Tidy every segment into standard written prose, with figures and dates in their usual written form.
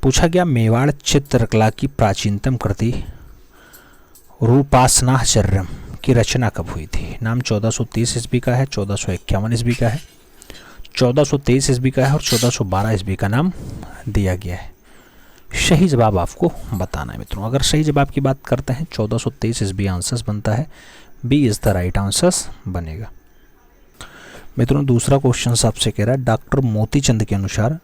पूछा गया मेवाड़ चित्रकला की प्राचीनतम कृति रूपासनाचर्यम की रचना कब हुई थी। नाम 1430 ईस्वी का है, 1451 ईस्वी का है, 1423 ईस्वी का है और 1412 ईस्वी का नाम दिया गया है। सही जवाब आपको बताना है मित्रों। अगर सही जवाब की बात करते हैं 1423 ईस्वी आंसर्स बनता है, B is the right answers बनेगा। मित्रों दूसरा क्वेश्चन आपसे कह रहा है डॉक्टर मोतीचंद के अनुसार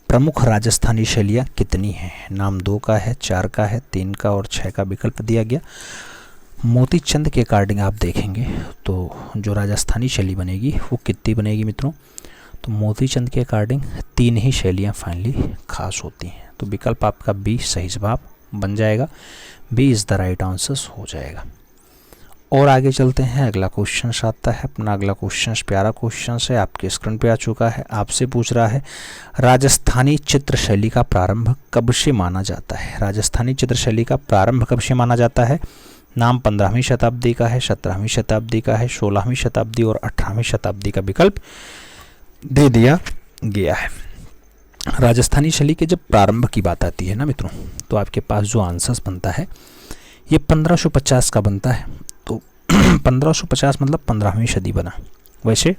प्रमुख राजस्थानी शैलियाँ कितनी हैं। नाम 2 का है, 4 का है, 3 का और 6 का विकल्प दिया गया। मोतीचंद के अकॉर्डिंग आप देखेंगे तो जो राजस्थानी शैली बनेगी वो कितनी बनेगी मित्रों। तो मोतीचंद के अकॉर्डिंग 3 ही शैलियाँ फाइनली खास होती हैं। तो विकल्प आपका बी सही जवाब बन जाएगा, B is the right answers हो जाएगा। और आगे चलते हैं, अगला क्वेश्चन आता है अपना। अगला क्वेश्चन प्यारा क्वेश्चन है, आपके स्क्रीन पे आ चुका है। आपसे पूछ रहा है राजस्थानी चित्रशैली का प्रारंभ कब से माना जाता है। राजस्थानी चित्रशैली का प्रारंभ कब से माना जाता है। नाम 15वीं शताब्दी का है, 17वीं शताब्दी का है, 16वीं शताब्दी और 18वीं शताब्दी का विकल्प दे दिया गया है। राजस्थानी शैली के जब प्रारंभ की बात आती है ना मित्रों, तो आपके पास जो आंसर्स बनता है ये 1550 का बनता है। तो 1550 मतलब 15वीं सदी बना। वैसे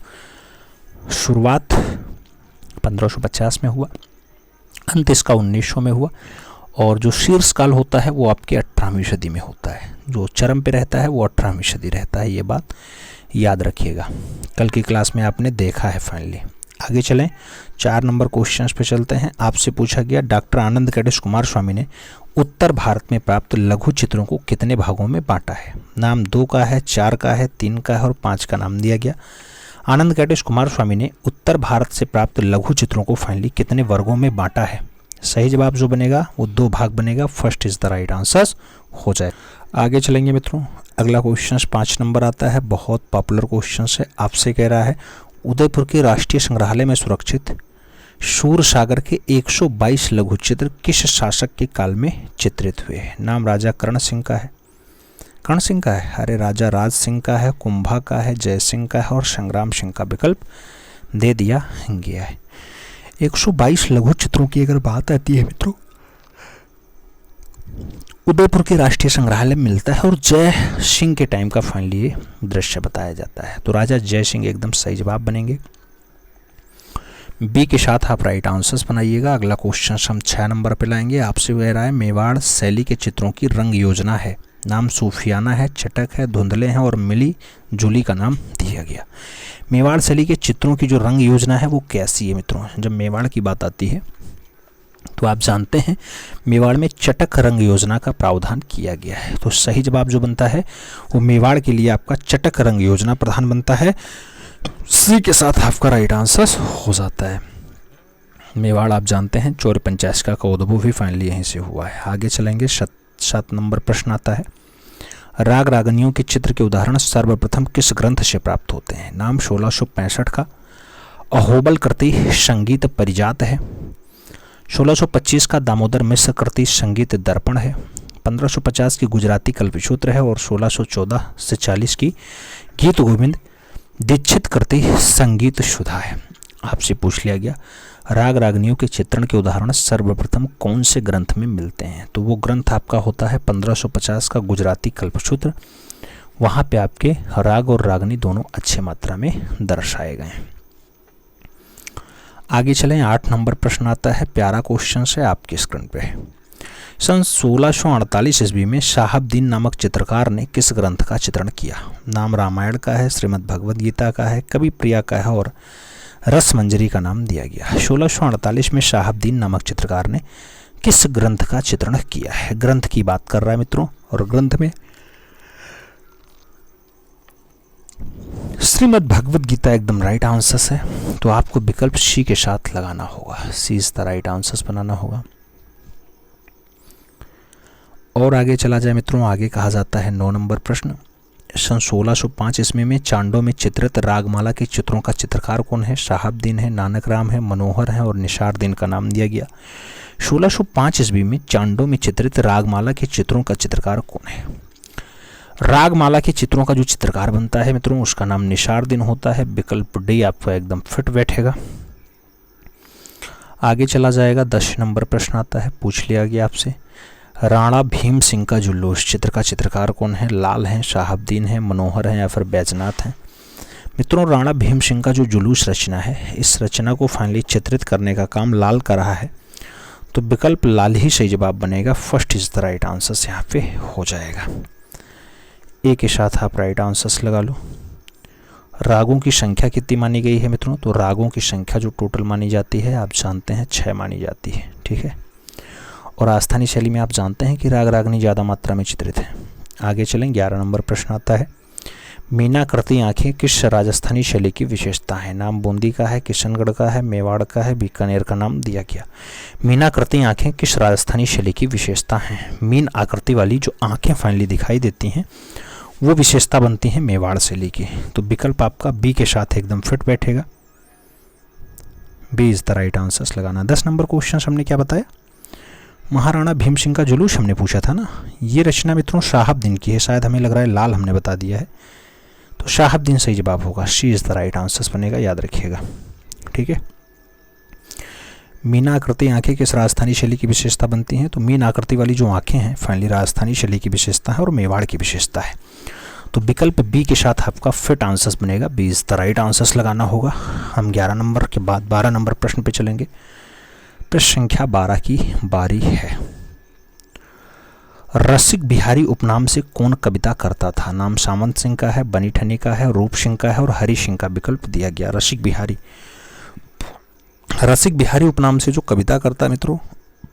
शुरुआत 1550 में हुआ, अंत इसका 1900 में हुआ और जो शीर्ष काल होता है वो आपके 18वीं सदी में होता है। जो चरम पे रहता है वो 18वीं सदी रहता है। ये बात याद रखिएगा, कल की क्लास में आपने देखा है फाइनली। आगे चलें, 4 नंबर क्वेश्चन पे चलते हैं। आपसे पूछा गया डॉक्टर आनंद कैडेश कुमार स्वामी ने उत्तर भारत में प्राप्त लघु चित्रों को कितने भागों में बांटा है। नाम 2 का है, 4 का है, 3 का है और 5 का नाम दिया गया। आनंद कैडेश कुमार स्वामी ने उत्तर भारत से प्राप्त लघु चित्रों को फाइनली कितने वर्गों में बांटा है। सही जवाब जो बनेगा वो 2 भाग बनेगा, first is the right answer हो जाए। आगे चलेंगे मित्रों, अगला क्वेश्चन 5 नंबर आता है, बहुत पॉपुलर क्वेश्चन है। आपसे कह रहा है उदयपुर के राष्ट्रीय संग्रहालय में सुरक्षित सूरसागर के 122 लघु चित्र किस शासक के काल में चित्रित हुए हैं। नाम राजा कर्ण सिंह का है, कर्ण सिंह का है, अरे राजा राज सिंह का है, कुंभा का है, जय सिंह का है और संग्राम सिंह का विकल्प दे दिया गया है। 122 लघु चित्रों की अगर बात आती है मित्रों, उदयपुर के राष्ट्रीय संग्रहालय में मिलता है और जय सिंह के टाइम का फाइनली ये दृश्य बताया जाता है। तो राजा जय सिंह एकदम सही जवाब बनेंगे। बी के साथ आप राइट आंसर्स बनाइएगा। अगला क्वेश्चन हम 6 नंबर पे लाएंगे। आपसे कह रहा है मेवाड़ शैली के चित्रों की रंग योजना है। नाम सूफियाना है, चटक है, धुंधले हैं और मिली जुली का नाम दिया गया। मेवाड़ शैली के चित्रों की जो रंग योजना है वो कैसी है मित्रों। जब मेवाड़ की बात आती है तो आप जानते हैं मेवाड़ में चटक रंग योजना का प्रावधान किया गया है। तो सही जवाब जो बनता है वो मेवाड़ के लिए आपका चटक रंग योजना प्रधान बनता है। सी के साथ आपका राइट आंसर हो जाता है। मेवाड़ आप जानते हैं चौर पंचायत का उद्भव भी फाइनली यहीं से हुआ है। आगे चलेंगे, 7 नंबर प्रश्न आता है। राग रागनियों के चित्र के उदाहरण सर्वप्रथम किस ग्रंथ से प्राप्त होते हैं। नाम 1665 का अहोबल कृति संगीत परिजात है, 1625 का दामोदर मिश्र कृति संगीत दर्पण है, 1550 की गुजराती कल्पसूत्र है और 1614 से 40 की गीत गोविंद दीक्षित कृति संगीत सुधा है। आपसे पूछ लिया गया राग रागनियों के चित्रण के उदाहरण सर्वप्रथम कौन से ग्रंथ में मिलते हैं। तो वो ग्रंथ आपका होता है 1550 का गुजराती कल्पसूत्र। वहाँ पे आपके राग और रागनी दोनों अच्छे मात्रा में दर्शाए गए हैं। आगे चलें, 8 नंबर प्रश्न आता है, प्यारा क्वेश्चन है आपकी स्क्रीन पे। सन 1648 ईस्वी में शाहबदीन नामक चित्रकार ने किस ग्रंथ का चित्रण किया। नाम रामायण का है, श्रीमद् भगवद गीता का है, कवि प्रिया का है और रस मंजरी का नाम दिया गया। 1648 में शाहबदीन नामक चित्रकार ने किस ग्रंथ का चित्रण किया है। ग्रंथ की बात कर रहा है मित्रों और ग्रंथ में श्रीमद् भगवद गीता एकदम राइट आंसर है। तो आपको विकल्प सी के साथ लगाना होगा, सी इज द राइट आंसर बनाना होगा। और आगे चला जाए मित्रों, आगे कहा जाता है 9 नंबर प्रश्न। सन 1605 ईस्वी में चांडों में चित्रित रागमाला के चित्रों का चित्रकार कौन है। शाहबदीन है, नानक राम है, मनोहर है और निसारदीन का नाम दिया गया। 1605 ईस्वी में चांडों में चित्रित रागमाला के चित्रों का चित्रकार कौन है। रागमाला के चित्रों का जो चित्रकार बनता है मित्रों उसका नाम निसारदीन होता है। विकल्प डी आपको एकदम फिट बैठेगा। आगे चला जाएगा। 10 नंबर प्रश्न आता है, पूछ लिया गया आपसे, राणा भीम सिंह का जुलूस चित्र का चित्रकार कौन है? लाल हैं, शहाबुद्दीन है, मनोहर है या फिर बैजनाथ हैं? मित्रों, राणा भीम सिंह का जो जुलूस रचना है, इस रचना को फाइनली चित्रित करने का काम लाल कर रहा है, तो विकल्प लाल ही सही जवाब बनेगा। First is the right answer यहाँ पे हो जाएगा। ए के साथ आप राइट आंसर्स लगा लो। रागों की संख्या कितनी मानी गई है मित्रों? तो रागों की संख्या जो टोटल मानी जाती है आप जानते हैं 6 मानी जाती है, ठीक है। और राजस्थानी शैली में आप जानते हैं कि राग रागनी ज़्यादा मात्रा में चित्रित है। आगे चलें, 11 नंबर प्रश्न आता है, मीनाकृति आंखें किस राजस्थानी शैली की विशेषता है? नाम बूंदी का है, किशनगढ़ का है, मेवाड़ का है, बीकानेर का नाम दिया गया। मीनाकृति आंखें किस राजस्थानी शैली की विशेषता हैं? मीन आकृति वाली जो आंखें फाइनली दिखाई देती हैं वो विशेषता बनती है मेवाड़ शैली की। तो विकल्प आपका बी के साथ एकदम फिट बैठेगा। B is the right answers लगाना। 10 नंबर क्वेश्चन हमने क्या बताया? महाराणा भीम सिंह का जुलूस हमने पूछा था ना। ये रचना मित्रों शहाबुद्दीन की है, शायद हमें लग रहा है लाल हमने बता दिया है, तो शहाबुद्दीन सही जवाब होगा। सी इज द राइट आंसर्स बनेगा, याद रखिएगा, ठीक है। मीना आकृति आंखें किस राजस्थानी शैली की विशेषता बनती हैं? तो मीन आकृति वाली जो आंखें हैं फाइनली राजस्थानी शैली की विशेषता है और मेवाड़ की विशेषता है। तो विकल्प बी के साथ आपका फिट आंसर्स बनेगा। B is the right answers लगाना होगा। हम 11 नंबर के बाद 12 नंबर प्रश्न पे चलेंगे। प्रश्न संख्या 12 की बारी है। रसिक बिहारी उपनाम से कौन कविता करता था? नाम सामंत सिंह का है, बनी ठनी का है, रूप सिंह का है और हरि सिंह का विकल्प दिया गया। रसिक बिहारी उपनाम से जो कविता करता है मित्रों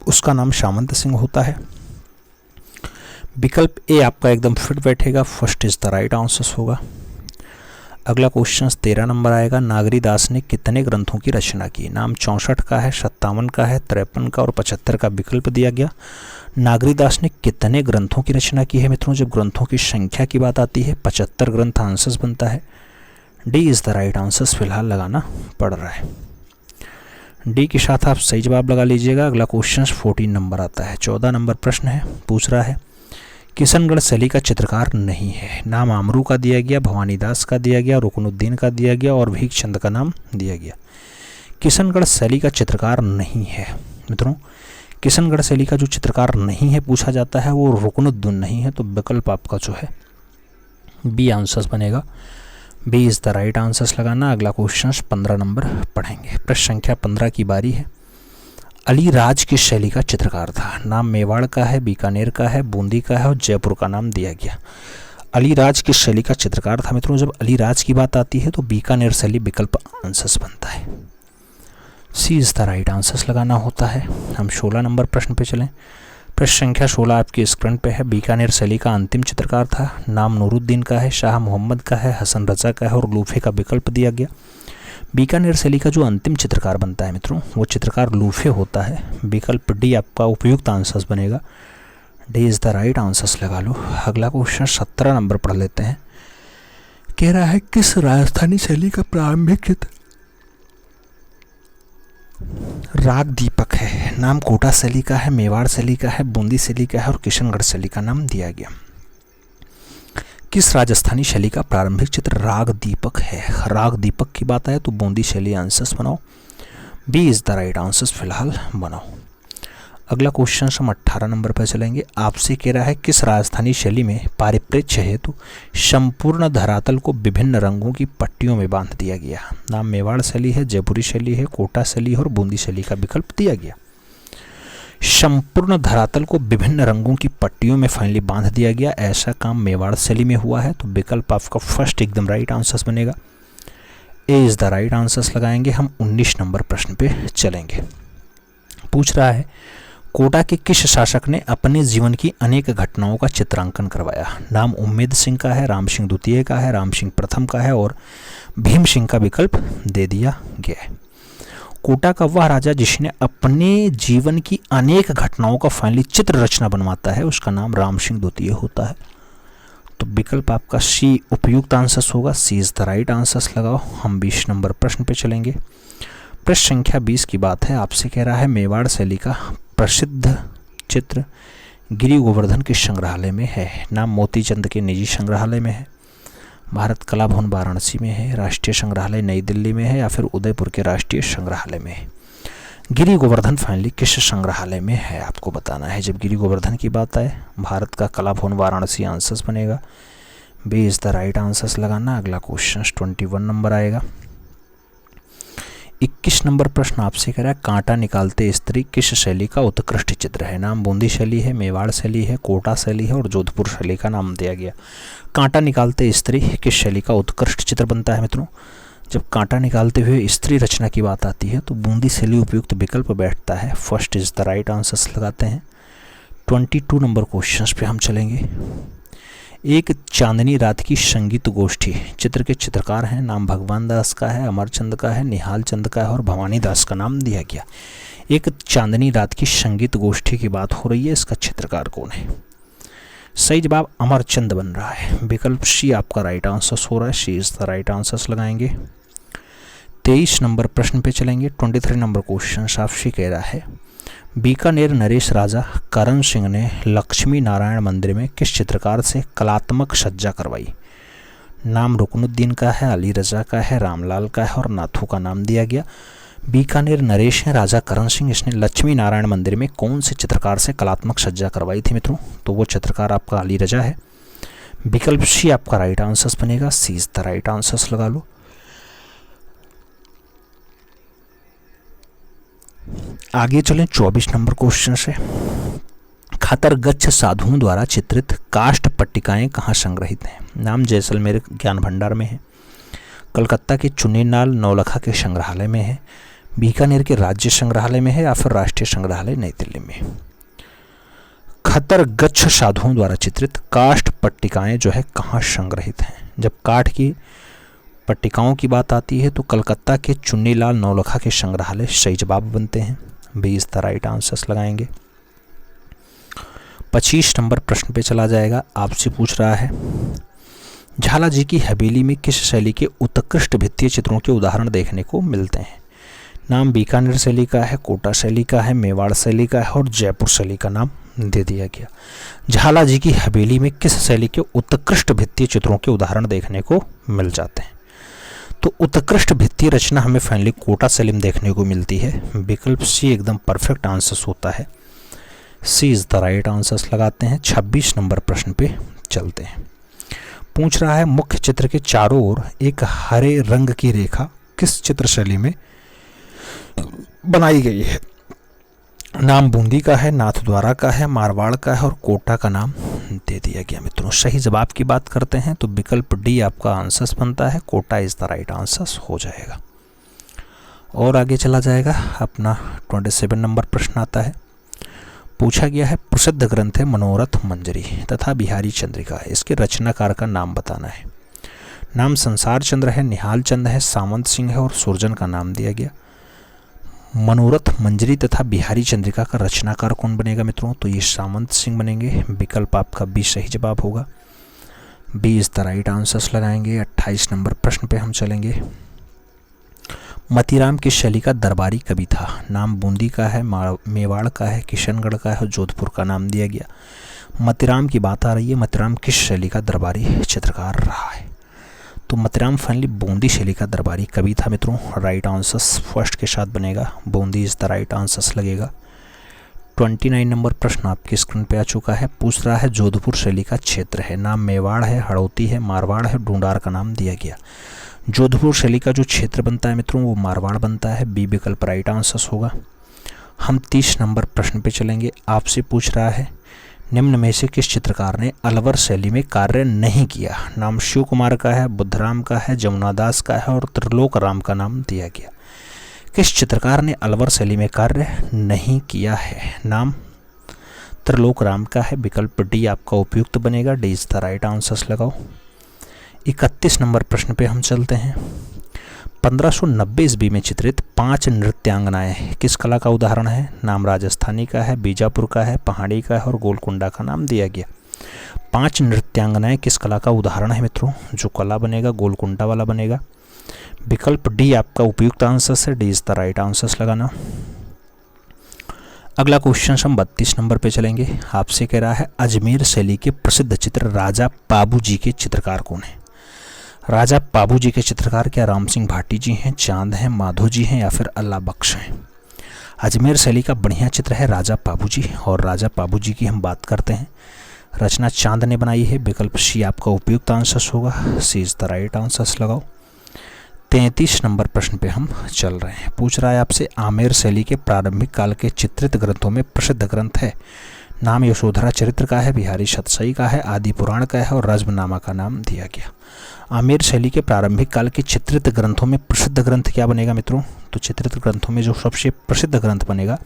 उसका नाम सामंत सिंह होता है। विकल्प ए आपका एकदम फिट बैठेगा। First is the right answer होगा। अगला क्वेश्चन 13 नंबर आएगा। नागरीदास ने कितने ग्रंथों की रचना की? नाम 64 का है, 57 का है, 53 का और 75 का विकल्प दिया गया। नागरीदास ने कितने ग्रंथों की रचना की है मित्रों? जब ग्रंथों की संख्या की बात आती है 75 ग्रंथ आंसर्स बनता है। D is the right answers फिलहाल लगाना पड़ रहा है। डी के साथ आप सही जवाब लगा लीजिएगा। अगला क्वेश्चन 14 नंबर आता है। 14 नंबर प्रश्न है, पूछ रहा है किशनगढ़ शैली का चित्रकार नहीं है। नाम आमरू का दिया गया, भवानीदास का दिया गया, रुकनुद्दीन का दिया गया और भीखचंद का नाम दिया गया। किशनगढ़ शैली का चित्रकार नहीं है मित्रों। किशनगढ़ शैली का जो चित्रकार नहीं है पूछा जाता है वो रुकनुद्दीन नहीं है, तो विकल्प आपका जो है बी आंसर्स बनेगा। B is the right answers लगाना। अगला क्वेश्चन 15 नंबर पढ़ेंगे। प्रश्न संख्या 15 की बारी है। अलीराज किस शैली का चित्रकार था? नाम मेवाड़ का है, बीकानेर का है, बूंदी का है और जयपुर का नाम दिया गया। अलीराज किस शैली का चित्रकार था मित्रों? जब अलीराज की बात आती है तो बीकानेर शैली विकल्प आंसर्स बनता है। सी इज द राइट आंसर्स लगाना होता है। हम 16 नंबर प्रश्न पे चलें। प्रश्न संख्या 16 आपकी स्क्रीन पे है। बीकानेर शैली का अंतिम चित्रकार था। नाम नूरुद्दीन का है, शाह मोहम्मद का है, हसन रजा का है और लूफे का विकल्प दिया गया। बीकानेर शैली का जो अंतिम चित्रकार बनता है मित्रों वो चित्रकार लूफे होता है। विकल्प डी आपका उपयुक्त आंसर्स बनेगा। D is the right answers लगा लो। अगला क्वेश्चन 17 नंबर पढ़ लेते हैं। कह रहा है किस राजस्थानी शैली का प्रारंभिक चित्र राग दीपक है? नाम कोटा शैली का है, मेवाड़ शैली का है, बूंदी शैली का है और किशनगढ़ शैली का नाम दिया गया। किस राजस्थानी शैली का प्रारंभिक चित्र राग दीपक है? राग दीपक की बात आए तो बूंदी शैली आंसर्स बनाओ। B is the right answers फिलहाल बनाओ। अगला क्वेश्चन हम 18 नंबर पर चलेंगे। आपसे कह रहा है किस राजस्थानी शैली में पारिप्रेक्ष्य हेतु संपूर्ण धरातल को विभिन्न रंगों की पट्टियों में बांध दिया गया? नाम मेवाड़ शैली है, जयपुरी शैली है, कोटा शैली है और बूंदी शैली का विकल्प दिया गया। संपूर्ण धरातल को विभिन्न रंगों की पट्टियों में फाइनली बांध दिया गया, ऐसा काम मेवाड़ शैली में हुआ है, तो विकल्प आपका फर्स्ट एकदम राइट आंसर्स बनेगा। ए इज द राइट आंसर्स लगाएंगे। हम 19 नंबर प्रश्न पे चलेंगे। पूछ रहा है कोटा के किस शासक ने अपने जीवन की अनेक घटनाओं का चित्रांकन करवाया? नाम उम्मेद सिंह का है, राम सिंह द्वितीय का है, राम सिंह प्रथम का है और भीम सिंह का विकल्प दे दिया गया है। कोटा का वह राजा जिसने अपने जीवन की अनेक घटनाओं का फाइनली चित्र रचना बनवाता है उसका नाम राम सिंह द्वितीय होता है, तो विकल्प आपका सी उपयुक्त आंसर्स होगा। सी इज द राइट आंसर्स लगाओ। हम 20 नंबर प्रश्न पे चलेंगे। प्रश्न संख्या 20 की बात है। आपसे कह रहा है मेवाड़ शैली का प्रसिद्ध चित्र गिरि गोवर्धन के संग्रहालय में है। नाम मोतीचंद के निजी संग्रहालय में है, भारत कला भवन वाराणसी में है, राष्ट्रीय संग्रहालय नई दिल्ली में है या फिर उदयपुर के राष्ट्रीय संग्रहालय में है। गिरी गोवर्धन फाइनली किस संग्रहालय में है, आपको बताना है। जब गिरी गोवर्धन की बात आए, भारत का कला भवन वाराणसी आंसर्स बनेगा, B is the right answers लगाना। अगला क्वेश्चन 21 नंबर आएगा। 21 नंबर प्रश्न आपसे कह रहा है कांटा निकालते स्त्री किस शैली का उत्कृष्ट चित्र है। नाम बूंदी शैली है, मेवाड़ शैली है, कोटा शैली है और जोधपुर शैली का नाम दिया गया। कांटा निकालते स्त्री किस शैली का उत्कृष्ट चित्र बनता है मित्रों। जब कांटा निकालते हुए स्त्री रचना की बात आती है तो बूंदी शैली उपयुक्त विकल्प बैठता है। First is the right answers लगाते हैं। 22 नंबर क्वेश्चन पे हम चलेंगे। एक चांदनी रात की संगीत गोष्ठी चित्र के चित्रकार हैं। नाम भगवान दास का है, अमरचंद का है, निहाल चंद का है और भवानी दास का नाम दिया गया। एक चांदनी रात की संगीत गोष्ठी की बात हो रही है, इसका चित्रकार कौन है। सही जवाब अमरचंद बन रहा है। विकल्प सी आपका राइट आंसर हो रहा है। सी इज द राइट आंसर्स लगाएंगे। 23 नंबर प्रश्न पे चलेंगे। 23 नंबर क्वेश्चन आपसे कह रहा है बीकानेर नरेश राजा करण सिंह ने लक्ष्मी नारायण मंदिर में किस चित्रकार से कलात्मक सज्जा करवाई। नाम रुकनुद्दीन का है, अली रजा का है, रामलाल का है और नाथू का नाम दिया गया। बीकानेर नरेश है राजा करण सिंह, इसने लक्ष्मी नारायण मंदिर में कौन से चित्रकार से कलात्मक सज्जा करवाई थी मित्रों। तो वो चित्रकार आपका अली रजा है। विकल्प सी आपका राइट आंसर्स बनेगा। सी इज द राइट आंसर्स लगा लो। आगे चलें 24 नंबर क्वेश्चन से। खतरगच्छ साधुओं द्वारा चित्रित काष्ठ पट्टिकाएं कहाँ संग्रहित हैं। नाम जैसलमेर ज्ञान भंडार में है, कलकत्ता के चुन्नीलाल नौलखा के संग्रहालय में है, बीकानेर के राज्य संग्रहालय में है या फिर राष्ट्रीय संग्रहालय नई दिल्ली में। खतरगच्छ साधुओं द्वारा चित्रित काष्ठ पट्टिकाएं जो है कहाँ संग्रहित हैं। जब काठ की पट्टिकाओं की बात आती है तो कलकत्ता के चुन्नीलाल नौलखा के संग्रहालय सही जवाब बनते हैं। 20 द राइट आंसर्स लगाएंगे। 25 नंबर प्रश्न पे चला जाएगा। आपसे पूछ रहा है झाला जी की हवेली में किस शैली के उत्कृष्ट भित्तीय चित्रों के उदाहरण देखने को मिलते हैं। नाम बीकानेर शैली का है, कोटा शैली का है, मेवाड़ शैली का है और जयपुर शैली का नाम दे दिया गया। झाला जी की हवेली में किस शैली के उत्कृष्ट भित्तीय चित्रों के उदाहरण देखने को मिल जाते हैं। तो उत्कृष्ट भित्तीय रचना हमें फाइनली कोटा शैली में देखने को मिलती है। विकल्प सी एकदम परफेक्ट आंसर्स होता है। सी इज द राइट आंसर्स लगाते हैं। 26 नंबर प्रश्न पे चलते हैं। पूछ रहा है मुख्य चित्र के चारों ओर एक हरे रंग की रेखा किस चित्र शैली में बनाई गई है। नाम बूंदी का है, नाथद्वारा का है, मारवाड़ का है और कोटा का नाम दे दिया गया मित्रों। सही जवाब की बात करते हैं तो विकल्प डी आपका आंसर्स बनता है। Kota is the right answers हो जाएगा। और आगे चला जाएगा अपना 27 नंबर प्रश्न आता है। पूछा गया है प्रसिद्ध ग्रंथ है मनोरथ मंजरी तथा बिहारी चंद्रिका, इसके रचनाकार का नाम बताना है। नाम संसार चंद्र है, निहाल चंद है, सामंत सिंह है और सुरजन का नाम दिया गया। मनोरथ मंजरी तथा बिहारी चंद्रिका का रचनाकार कौन बनेगा मित्रों। तो ये सामंत सिंह बनेंगे। विकल्प आपका बी सही जवाब होगा। B is the right answers लगाएंगे। 28 नंबर प्रश्न पे हम चलेंगे। मतीराम किस शैली का दरबारी कवि था। नाम बूंदी का है, मेवाड़ का है, किशनगढ़ का है और जोधपुर का नाम दिया गया। मतीराम की बात आ रही है। मतीराम किस शैली का दरबारी चित्रकार रहा है। तो मतीराम फाइनली बूंदी शैली का दरबारी कवि था मित्रों। राइट आंसर्स फर्स्ट के साथ बनेगा। Bundi is the right answers लगेगा। 29 नंबर प्रश्न आपकी स्क्रीन पे आ चुका है। पूछ रहा है जोधपुर शैली का क्षेत्र है। नाम मेवाड़ है, हड़ौती है, मारवाड़ है, ढूंढार का नाम दिया गया। जोधपुर शैली का जो क्षेत्र बनता है मित्रों वो मारवाड़ बनता है। बी विकल्प राइट आंसर्स होगा। हम 30 नंबर प्रश्न पे चलेंगे। आपसे पूछ रहा है निम्न में से किस चित्रकार ने अलवर शैली में कार्य नहीं किया। नाम शिव कुमार का है, बुद्धराम का है, जमुनादास का है और त्रिलोक राम का नाम दिया गया। किस चित्रकार ने अलवर शैली में कार्य नहीं किया है। नाम त्रिलोक राम का है। विकल्प डी आपका उपयुक्त बनेगा। D is the right answers लगाओ। 31 नंबर प्रश्न पे हम चलते हैं। 1590 ईस्वी में चित्रित 5 नृत्यांगनाएं किस कला का उदाहरण है। नाम राजस्थानी का है, बीजापुर का है, पहाड़ी का है और गोलकुंडा का नाम दिया गया। 5 नृत्यांगनाएं किस कला का उदाहरण है मित्रों। जो कला बनेगा गोलकुंडा वाला बनेगा। विकल्प डी आपका उपयुक्त आंसर है। D is the right answers लगाना। अगला क्वेश्चन हम 32 नंबर पे चलेंगे। आपसे कह रहा है अजमेर शैली के प्रसिद्ध चित्र राजा बाबू जी के चित्रकार कौन है। राजा बाबू जी के चित्रकार क्या राम सिंह भाटी जी हैं, चांद हैं, माधो जी हैं या फिर अल्लाह बख्श हैं। अजमेर शैली का बढ़िया चित्र है राजा बाबूजी, और राजा बाबूजी की हम बात करते हैं। रचना चांद ने बनाई है। विकल्प सी आपका उपयुक्त आंसर होगा। सी इज द राइट आंसर लगाओ। 33 नंबर प्रश्न पे हम चल रहे हैं। पूछ रहा है आपसे, आमेर शैली के प्रारंभिक काल के चित्रित ग्रंथों में प्रसिद्ध ग्रंथ है। नाम यशोधरा चरित्र का है, बिहारी शतसई का है, आदि पुराण का है और रज्मनामा का नाम दिया गया। आमेर शैली के प्रारंभिक काल के चित्रित ग्रंथों में प्रसिद्ध ग्रंथ क्या बनेगा मित्रों? तो चित्रित ग्रंथों में जो सबसे प्रसिद्ध ग्रंथ बनेगा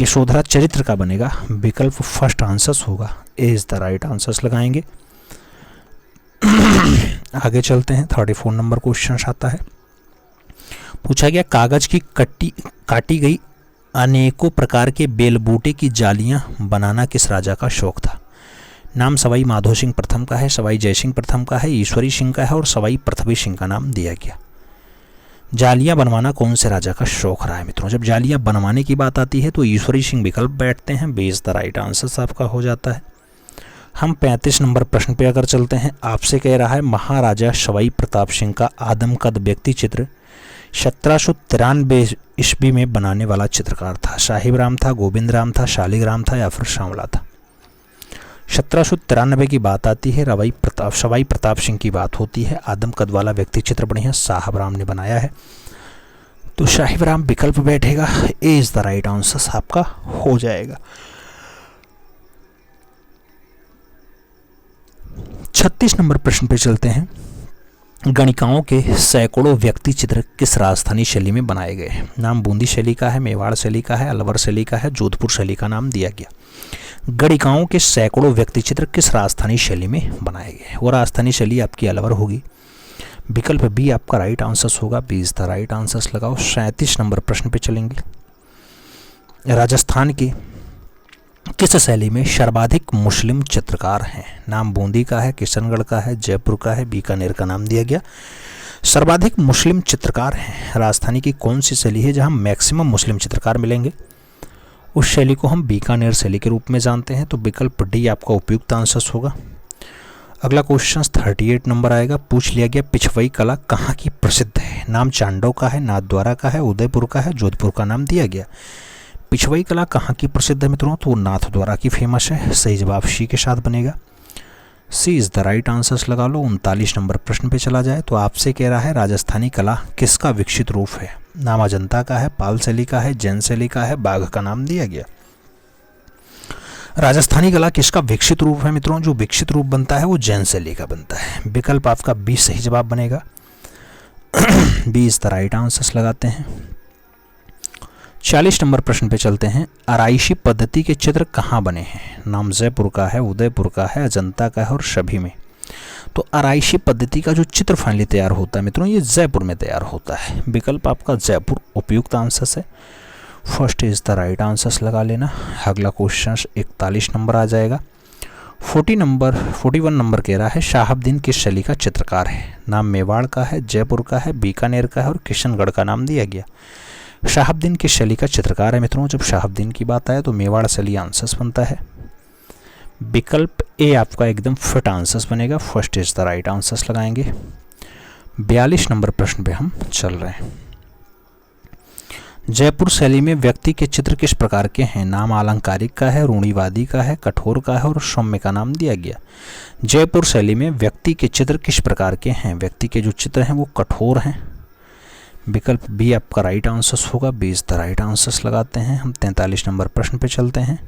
यशोधरा चरित्र का बनेगा। विकल्प फर्स्ट आंसर होगा। ए इज द राइट आंसर लगाएंगे। आगे चलते हैं। 34 नंबर क्वेश्चन आता है। पूछा गया, कागज की काटी गई अनेकों प्रकार के बेलबूटे की जालियां बनाना किस राजा का शौक था? नाम सवाई माधो सिंह प्रथम का है, सवाई जयसिंह प्रथम का है, ईश्वरी सिंह का है और सवाई पृथ्वी सिंह का नाम दिया गया। जालियां बनवाना कौन से राजा का शौक रहा है मित्रों? जब जालियां बनवाने की बात आती है तो ईश्वरी सिंह विकल्प बैठते हैं। B is the right answer आपका हो जाता है। हम 35 नंबर प्रश्न पे अगर चलते हैं, आपसे कह रहा है महाराजा सवाई प्रताप सिंह का आदमकद व्यक्ति चित्र 1793 ईस्वी में बनाने वाला चित्रकार था। साहिब राम था, गोविंद राम था, शालिग्राम था या फिर सांवला था? 1793 की बात आती है, सवाई प्रताप सिंह की बात होती है। आदमकद वाला व्यक्ति चित्र बढ़िया साहब राम ने बनाया है, तो साहिब राम विकल्प बैठेगा। ए इज द राइट आंसर आपका हो जाएगा। 36 नंबर प्रश्न पे चलते हैं। गणिकाओं के सैकड़ों व्यक्ति चित्र किस राजस्थानी शैली में बनाए गए हैं? नाम बूंदी शैली का है, मेवाड़ शैली का है, अलवर शैली का है, जोधपुर शैली का नाम दिया गया। गणिकाओं के सैकड़ों व्यक्ति चित्र किस राजस्थानी शैली में बनाए गए? वो राजस्थानी शैली आपकी अलवर होगी। विकल्प बी आपका राइट आंसर होगा। B is the right answer लगाओ। 37 नंबर प्रश्न पे चलेंगे। राजस्थान की किस शैली में सर्वाधिक मुस्लिम चित्रकार हैं? नाम बूंदी का है, किशनगढ़ का है, जयपुर का है, बीकानेर का नाम दिया गया। सर्वाधिक मुस्लिम चित्रकार हैं। राजस्थानी की कौन सी शैली है जहां मैक्सिमम मुस्लिम चित्रकार मिलेंगे? उस शैली को हम बीकानेर शैली के रूप में जानते हैं, तो विकल्प डी आपका उपयुक्त आंसर होगा। अगला क्वेश्चन 38 नंबर आएगा। पूछ लिया गया, पिछवई कला कहाँ की प्रसिद्ध है? नाम चांडो का है, नाथद्वारा का है, उदयपुर का है, जोधपुर का नाम दिया गया। पिछवई कला कहाँ की प्रसिद्ध है मित्रों? तो नाथद्वारा की फेमस है। सही जवाब सी के साथ बनेगा। सी इज द राइट आंसर लगा लो। 39 नंबर प्रश्न पे चला जाए तो आपसे कह रहा है, राजस्थानी कला किसका विकसित रूप है? नाम अजंता का है, पाल शैली का है, जैन शैली का है, बाघ का नाम दिया गया। राजस्थानी कला किसका विकसित रूप है मित्रों? जो विकसित रूप बनता है वो जैन शैली का बनता है। विकल्प आपका बी सही जवाब बनेगा। B is the right answer लगाते हैं। 40 नंबर प्रश्न पे चलते हैं। आराइशी पद्धति के चित्र कहाँ बने हैं? नाम जयपुर का है, उदयपुर का है, अजंता का है और सभी में। तो आराइशी पद्धति का जो चित्र फाइनली तैयार होता है मित्रों, ये जयपुर में तैयार होता है। विकल्प आपका जयपुर उपयुक्त आंसर है। First is the right answer लगा लेना। अगला क्वेश्चन 41 नंबर आ जाएगा। 41 नंबर कह रहा है, शहाबुद्दीन किस शैली का चित्रकार है? नाम मेवाड़ का है, जयपुर का है, बीकानेर का है और किशनगढ़ का नाम दिया गया। शहाबुद्दीन किस शैली का चित्रकार है मित्रों? जब शहाबुद्दीन की बात आए तो मेवाड़ शैली आंसर बनता है। विकल्प ए आपका एकदम फिट आंसर बनेगा। First is the right answer लगाएंगे। 42 नंबर प्रश्न पे हम चल रहे हैं। जयपुर शैली में व्यक्ति के चित्र किस प्रकार के हैं? नाम अलंकारिक का है, रूढ़िवादी का है, कठोर का है और सौम्य का नाम दिया गया। जयपुर शैली में व्यक्ति के चित्र किस प्रकार के हैं? व्यक्ति के जो चित्र हैं वो कठोर हैं। विकल्प बी आपका राइट आंसर होगा। B is the right answer लगाते हैं। हम 43 नंबर प्रश्न पे चलते हैं।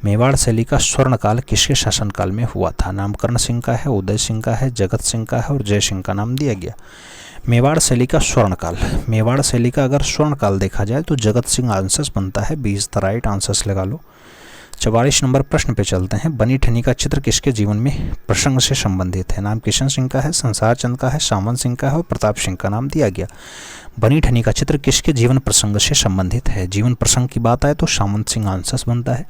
मेवाड़ शैली का स्वर्णकाल किसके शासनकाल में हुआ था? नाम कर्ण सिंह का है, उदय सिंह का है, जगत सिंह का है और जय सिंह का नाम दिया गया। मेवाड़ शैली का स्वर्णकाल, मेवाड़ शैली का अगर स्वर्णकाल देखा जाए तो जगत सिंह आंसर बनता है। B is the right answer लगा लो। 44 नंबर प्रश्न पे चलते हैं। बनी ठनी का चित्र किसके जीवन में प्रसंग से संबंधित है? नाम किशन सिंह का है, संसार चंद का है, सामंत सिंह का है और प्रताप सिंह का नाम दिया गया। बनी ठनी का चित्र किसके जीवन प्रसंग से संबंधित है? जीवन प्रसंग की बात आए तो सामंत सिंह आंसर बनता है।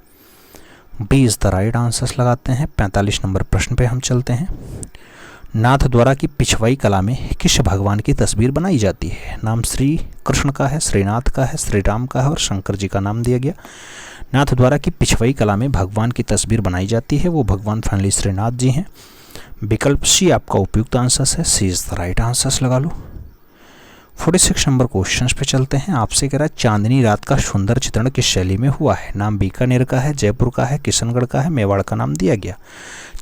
B is the right answer लगाते हैं। 45 नंबर प्रश्न पे हम चलते हैं। नाथद्वारा की पिछवाई कला में किस भगवान की तस्वीर बनाई जाती है? नाम श्री कृष्ण का है, श्रीनाथ का है, श्री राम का है और शंकर जी का नाम दिया गया। नाथद्वारा की पिछवाई कला में भगवान की तस्वीर बनाई जाती है, वो भगवान फाइनली श्रीनाथ जी हैं। विकल्प सी आपका उपयुक्त आंसर है। सी इज द राइट आंसर लगा लो। 46 नंबर क्वेश्चन पे चलते हैं। आपसे कह रहा है चांदनी रात का सुंदर चित्रण किस शैली में हुआ है। नाम बीकानेर का है, जयपुर का है, किशनगढ़ का है, मेवाड़ का नाम दिया गया।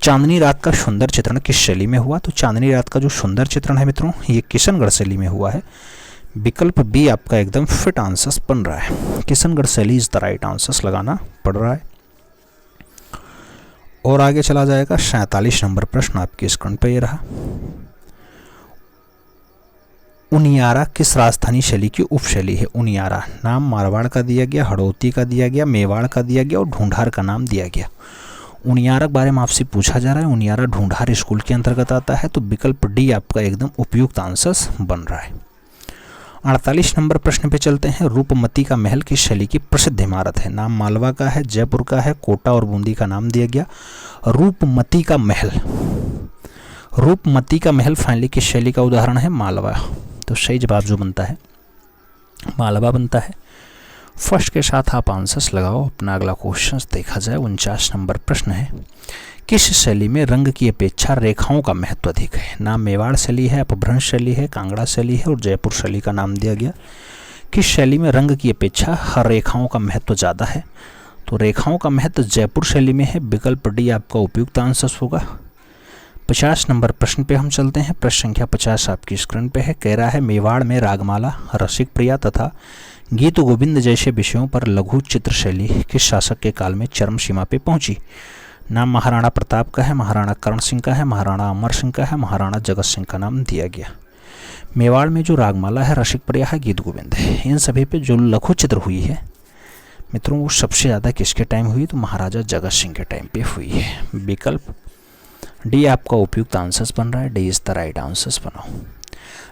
चांदनी रात का सुंदर चित्रण किस शैली में हुआ, तो चांदनी रात का जो सुंदर चित्रण है मित्रों ये किशनगढ़ शैली में हुआ है। विकल्प बी आपका एकदम फिट आंसर बन रहा है। किशनगढ़ शैली इज द राइट आंसर लगाना पड़ रहा है। और आगे चला जाएगा 47 नंबर प्रश्न आपकी स्क्रीन पर ये रहा। उनियारा किस राजधानी शैली की उपशैली है। उनियारा नाम मारवाड़ का दिया गया, हड़ौती का दिया गया, मेवाड़ का दिया गया और ढूंढार का नाम दिया गया। उनियारा के बारे में आपसे पूछा जा रहा है। उनियारा ढूंढार स्कूल के अंतर्गत आता है, तो विकल्प डी आपका एकदम उपयुक्त आंसर बन रहा है। 48 नंबर प्रश्न पे चलते हैं। रूपमती का महल किस शैली की प्रसिद्ध इमारत है। नाम मालवा का है, जयपुर का है, कोटा और बूंदी का नाम दिया गया। रूपमती का महल, रूपमती का महल फाइनली किस शैली का उदाहरण है। मालवा। तो सही जवाब जो बनता है मालवा बनता है। फर्स्ट के साथ आप आंसर्स लगाओ। अपना अगला क्वेश्चन देखा जाए। 49 नंबर प्रश्न है। किस शैली में रंग की अपेक्षा रेखाओं का महत्व अधिक है। नाम मेवाड़ शैली है, अपभ्रंश शैली है, कांगड़ा शैली है और जयपुर शैली का नाम दिया गया। किस शैली में रंग की अपेक्षा रेखाओं का महत्व ज़्यादा है, तो रेखाओं का महत्व जयपुर शैली में है। विकल्प डी आपका उपयुक्त आंसर होगा। 50 नंबर प्रश्न पे हम चलते हैं। प्रश्न संख्या 50 आपकी स्क्रीन पे है। कह रहा है मेवाड़ में रागमाला, रसिक प्रिया तथा गीत गोविंद जैसे विषयों पर लघु चित्र शैली किस शासक के काल में चरम सीमा पे पहुंची। नाम महाराणा प्रताप का है, महाराणा कर्ण सिंह का है, महाराणा अमर सिंह का है, महाराणा जगत सिंह का नाम दिया गया। मेवाड़ में जो रागमाला है, रसिक प्रिया है, गीत गोविंद है, इन सभी पे जो लघु चित्र हुई है मित्रों वो सबसे ज़्यादा किसके टाइम हुई, तो महाराजा जगत सिंह के टाइम पे हुई है। विकल्प डी आपका उपयुक्त आंसर बन रहा है। D is the right answer बनाओ।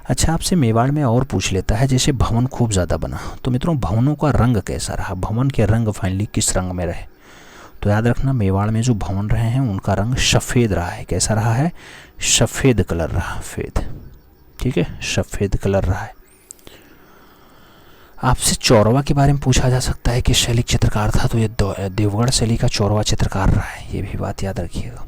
अच्छा, आपसे मेवाड़ में और पूछ लेता है जैसे भवन खूब ज़्यादा बना, तो मित्रों भवनों का रंग कैसा रहा, भवन के रंग फाइनली किस रंग में रहे। तो याद रखना मेवाड़ में जो भवन रहे हैं उनका रंग सफ़ेद रहा है। कैसा रहा है, सफ़ेद कलर रहा, सफ़ेद, ठीक है, सफ़ेद कलर रहा है। आपसे चौरवा के बारे में पूछा जा सकता है कि शैली चित्रकार था, तो ये देवगढ़ शैली का चौरवा चित्रकार रहा है, ये भी बात याद रखिएगा।